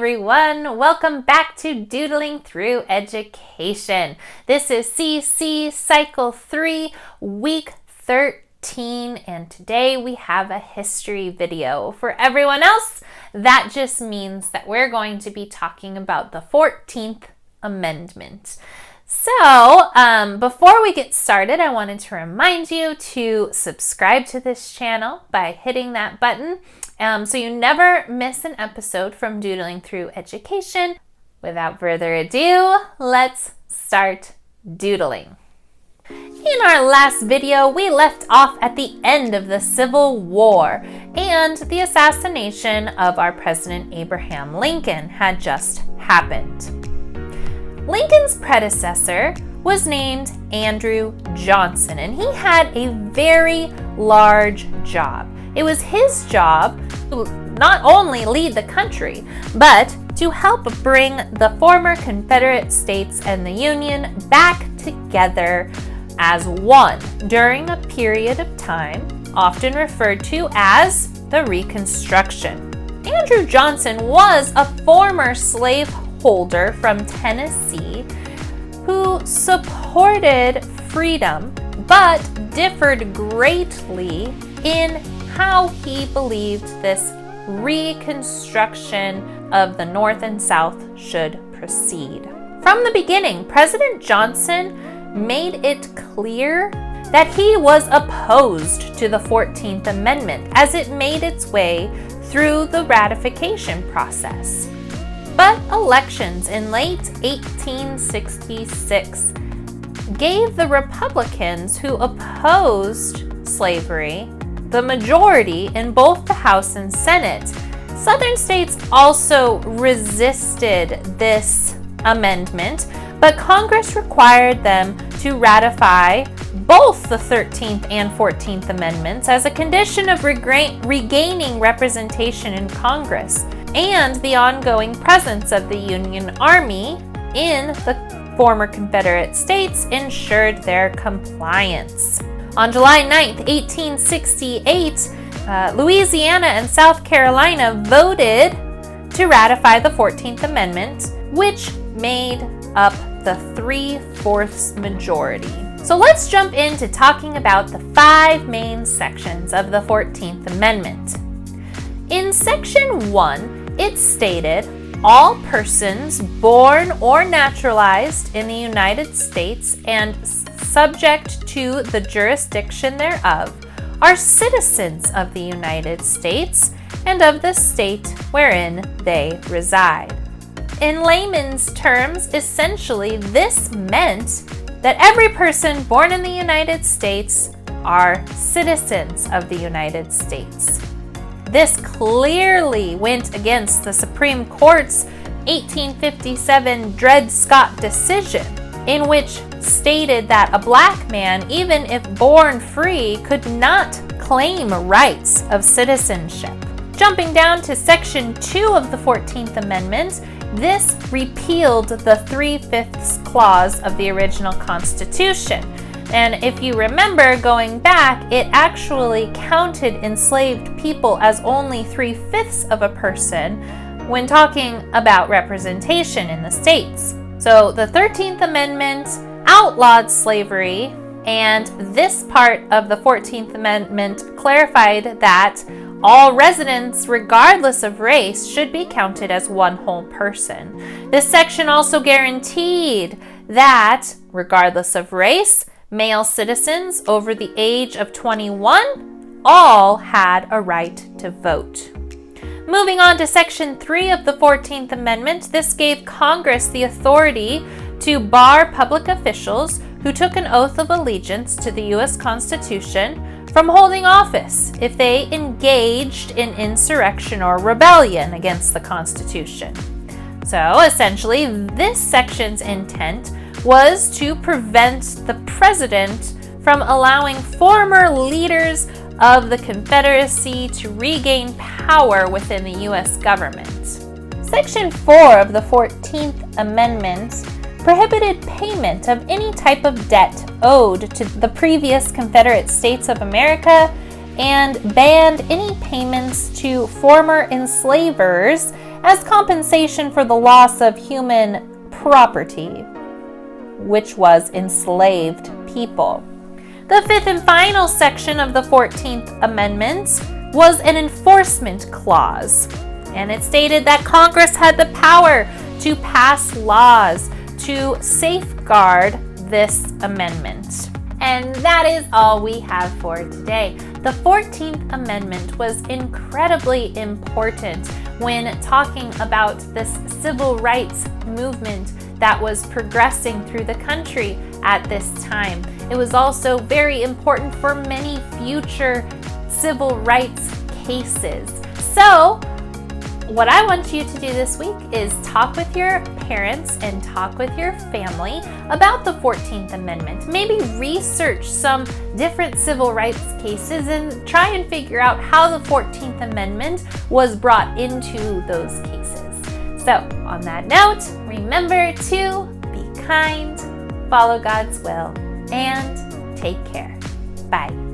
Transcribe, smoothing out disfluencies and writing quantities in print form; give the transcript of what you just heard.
everyone. Welcome back to Doodling Through Education. This is CC Cycle 3, Week 13, and today we have a history video. For everyone else, that just means that we're going to be talking about the 14th Amendment. So, before we get started, I wanted to remind you to subscribe to this channel by hitting that button so you never miss an episode from Doodling Through Education. Without further ado, let's start doodling. In our last video, we left off at the end of the Civil War, and the assassination of our President Abraham Lincoln had just happened. Lincoln's predecessor was named Andrew Johnson, and he had a very large job. It was his job to not only lead the country, but to help bring the former Confederate States and the Union back together as one during a period of time often referred to as the Reconstruction. Andrew Johnson was a former slaveholder from Tennessee who supported freedom but differed greatly in how he believed this reconstruction of the North and South should proceed. From the beginning, President Johnson made it clear that he was opposed to the 14th Amendment as it made its way through the ratification process. But elections in late 1866 gave the Republicans who opposed slavery the majority in both the House and Senate. Southern states also resisted this amendment, but Congress required them to ratify both the 13th and 14th Amendments as a condition of regaining representation in Congress, and the ongoing presence of the Union Army in the former Confederate States ensured their compliance. On July 9, 1868, Louisiana and South Carolina voted to ratify the 14th Amendment, which made up the 3/4 majority. So let's jump into talking about the 5 main sections of the 14th Amendment. In Section 1, it stated, all persons born or naturalized in the United States and subject to the jurisdiction thereof are citizens of the United States and of the state wherein they reside. In layman's terms, essentially, this meant that every person born in the United States are citizens of the United States. This clearly went against the Supreme Court's 1857 Dred Scott decision, in which stated that a black man, even if born free, could not claim rights of citizenship. Jumping down to Section 2 of the 14th Amendment, this repealed the 3/5 clause of the original Constitution. And if you remember going back, it actually counted enslaved people as only 3/5 of a person when talking about representation in the states. So the 13th Amendment outlawed slavery, and this part of the 14th Amendment clarified that all residents, regardless of race, should be counted as one whole person. This section also guaranteed that, regardless of race, male citizens over the age of 21 all had a right to vote. Moving on to Section 3 of the 14th Amendment, this gave Congress the authority to bar public officials who took an oath of allegiance to the U.S. Constitution from holding office if they engaged in insurrection or rebellion against the Constitution. So essentially, this section's intent was to prevent the president from allowing former leaders of the Confederacy to regain power within the U.S. government. Section 4 of the 14th Amendment prohibited payment of any type of debt owed to the previous Confederate States of America and banned any payments to former enslavers as compensation for the loss of human property, which was enslaved people. The fifth and final section of the 14th Amendment was an enforcement clause, and it stated that Congress had the power to pass laws to safeguard this amendment. And that is all we have for today. The 14th Amendment was incredibly important when talking about this civil rights movement that was progressing through the country at this time. It was also very important for many future civil rights cases. So, what I want you to do this week is talk with your parents and talk with your family about the 14th Amendment. Maybe research some different civil rights cases and try and figure out how the 14th Amendment was brought into those cases. So, on that note, remember to be kind, follow God's will, and take care. Bye.